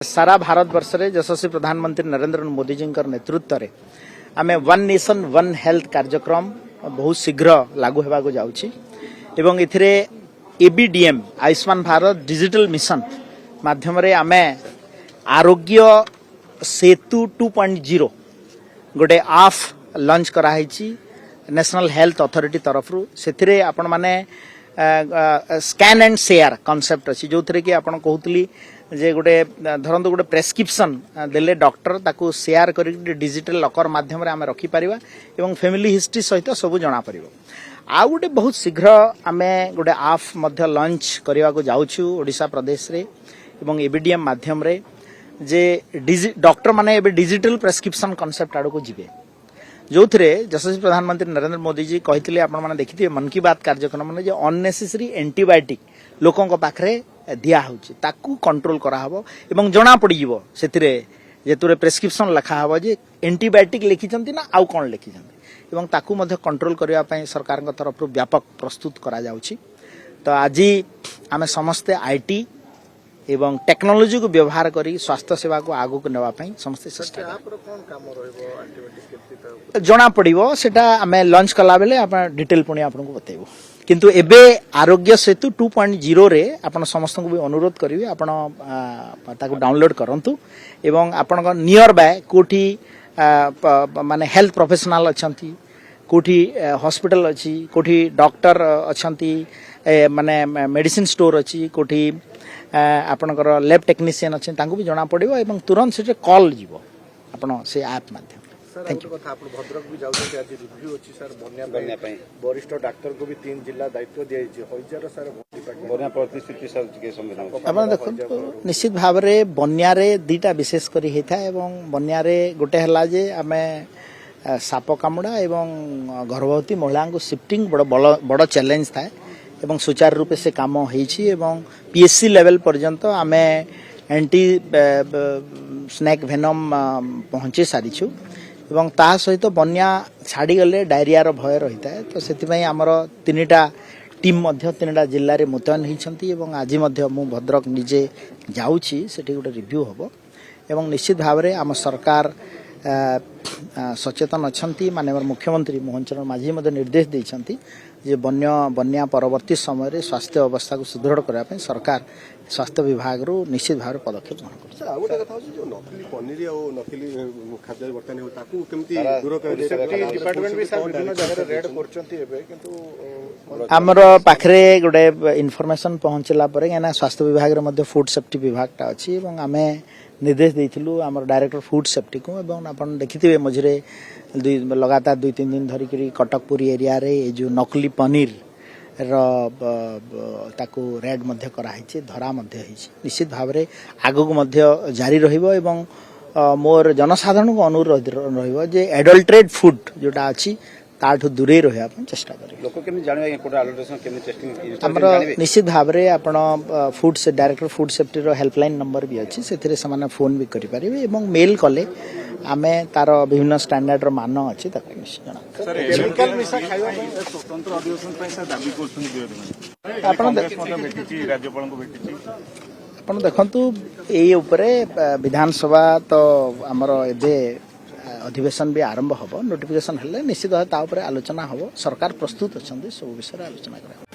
सारा भारत वर्ष रे यशस्वी प्रधानमंत्री नरेंद्र मोदी जी नेतृत्व रे आमे वन नेशन वन हेल्थ कार्यक्रम बहुत शीघ्र लागू होगा जाउछि एवं इथिरे ABDM Ayushman Bharat digital mission माध्यम रे आमे आरोग्य सेतु 2.0 गोटे आप लॉन्च कराई नेशनल हेल्थ अथॉरिटी तरफ से आपण माने स्कैन एंड शेयर कॉन्सेप्ट अच्छी जो थे कि आपण कहतली जे गोटे धरंतु गोटे प्रेस्क्रिप्शन देले डॉक्टर ताकू शेयर कर डिजिटल लकर माध्यम आम रखिपर एवं फैमिली हिस्ट्री सहित सब जना पर आ गोटे बहुत शीघ्र आम गोटे आप लॉन्च करने को जाऊँ ओडिशा प्रदेश रे एवं एबीडीएम माध्यम रे जे डॉक्टर माने डिजिटल प्रेस्क्रिप्शन कॉन्सेप्ट आड़ को जीवे जो थे यशस्वी प्रधानमंत्री नरेंद्र मोदी जी कहते आपण मैंने देखिए मन की बात कार्यक्रम में अननेसेसरी एंटीबायोटिक लोकों पाखे दिया होची ताकू कंट्रोल कराहबो एवं जना पड़िजिवो सेतिरे जेतुरे प्रेस्क्रिप्शन लिखा हबो जे एंटीबायोटिक लिखिचंती ना आउ कोन लिखिचंती एवं ताकू मध्ये कंट्रोल करिया पई सरकार के तरफ व्यापक प्रस्तुत करा जाउची। तो आज आमे समस्त आईटी एवं टेक्नोलोजी को व्यवहार करी स्वास्थ्य सेवा को आगु को नेवा पई समस्त चेष्टा जना पड़िबो सेटा आमे लॉन्च कला बेले आपण डिटेल पुणी आपन को बतेबो किंतु एबे आरोग्य सेतु 2.0 रे आपण समस्त को भी अनुरोध करिवे आपण ताको डाउनलोड करंतु एवं आपण को नियर बाय कोठी माने हेल्थ प्रोफेशनल अछंती कोठी हॉस्पिटल अछि कोठी डॉक्टर अछंती माने मेडिसिन स्टोर अछि कोठी आपनकर लैब टेक्नीशियन अछि तांको भी जना पड़िबो एवं तुरंत से कॉल जीवो आपण से ऐप माध्यम। Thank you. भद्रक भी जाउछे आज रिव्यू अछि सर बन्या पे वरिष्ठ डॉक्टर को भी 3 जिला दायित्व दिया छै होइजार सर बन्या परिस्थिति सर के संविधान आपण देखो निश्चित भाव रे बन्या रे दीटा विशेष करी हेता एवं बन्या रे गोटे हला जे आमे साप कामुडा एवं गर्भवती महिला को शिफ्टिंग बड़ चैलेंज था एवं सुचारू रूप से काम होईछि एवं पीएससी लेवल पर्यंत आमे एंटी स्नेक वेनम पहुंचे सारिछु एवं ता सहित बन्या छाड़ी गले डायरिया रो भय रहिता है। तो सेति आमर 3टा टीम मध्य 3टा जिल्ला रे मुतयन होइछंती एवं आज मध्य मु भद्रक निजे जाउछि सेठी गोटे रिव्यू हबो एवं निश्चित भाव रे आम सरकार सचेतन अछंती माननीय मुख्यमंत्री मोहन चरण माझी मध्य निर्देश दैछंती जे बन्या परवर्ती समय रे स्वास्थ्य अवस्था को सुदृढ़ करा पे सरकार स्वास्थ्य विभाग रो निश्चित भाव पदक्षेप ग्रहण करछ। आ गोटे कथा होची जो नकली पनीर और नकली खाद्य बर्तन हो ताकू केमती दूर कर डिपार्टमेंट भी सर विभिन्न जगह रेड करचंती एबे किंतु हमर पाखरे गोटे इन्फॉर्मेशन पहुंचला परे ना स्वास्थ्य विभाग रे मध्य फूड सेफ्टी विभाग टा अछि एवं आमे निर्देश देइथिलु हमर डायरेक्टर फूड सेफ्टी को एवं आपण देखिथिबे मझरे लगातार 2-3 दिन धरी करी कटकपुरी एरिया रे जो नकली पनीर ताकू रेड मध्य करा हिचे धरा मध्य हिचे निश्चित भाव रे आगो को मध्य जारी रहिबो एवं मोर जनसाधारण को अनुरोध रहिबो जे एडल्ट्रेट फूड जोटा अछि ताठु दूरे रहया अपन चेष्टा करी लोक केनि जानिबा कोड एडल्ट्रेशन केनि टेस्टिंग हमर निश्चित भाव रे आपण फूड से डायरेक्टर फूड सेफ्टी रो हेल्पलाइन नंबर भी अछि सेथिरे समान फोन भी करि परिबे एवं मेल कले आमे तार विभिन्न स्टैंडर्ड रो मान अछि ताकू निश्चित जना सर केमिकल मिसा खाइबा स्वतंत्र अधिवेशन पै सर दाबी करछन विरोध आपण भेटिछि राज्यपाल को भेटिछि आपण देखंतु एई ऊपरे विधानसभा तो हमर एबे अधिवेशन भी आरंभ हबो नोटिफिकेशन हले निश्चित ता ऊपर आलोचना हबो सरकार प्रस्तुत अछंदी सब विषय आलोचना करा।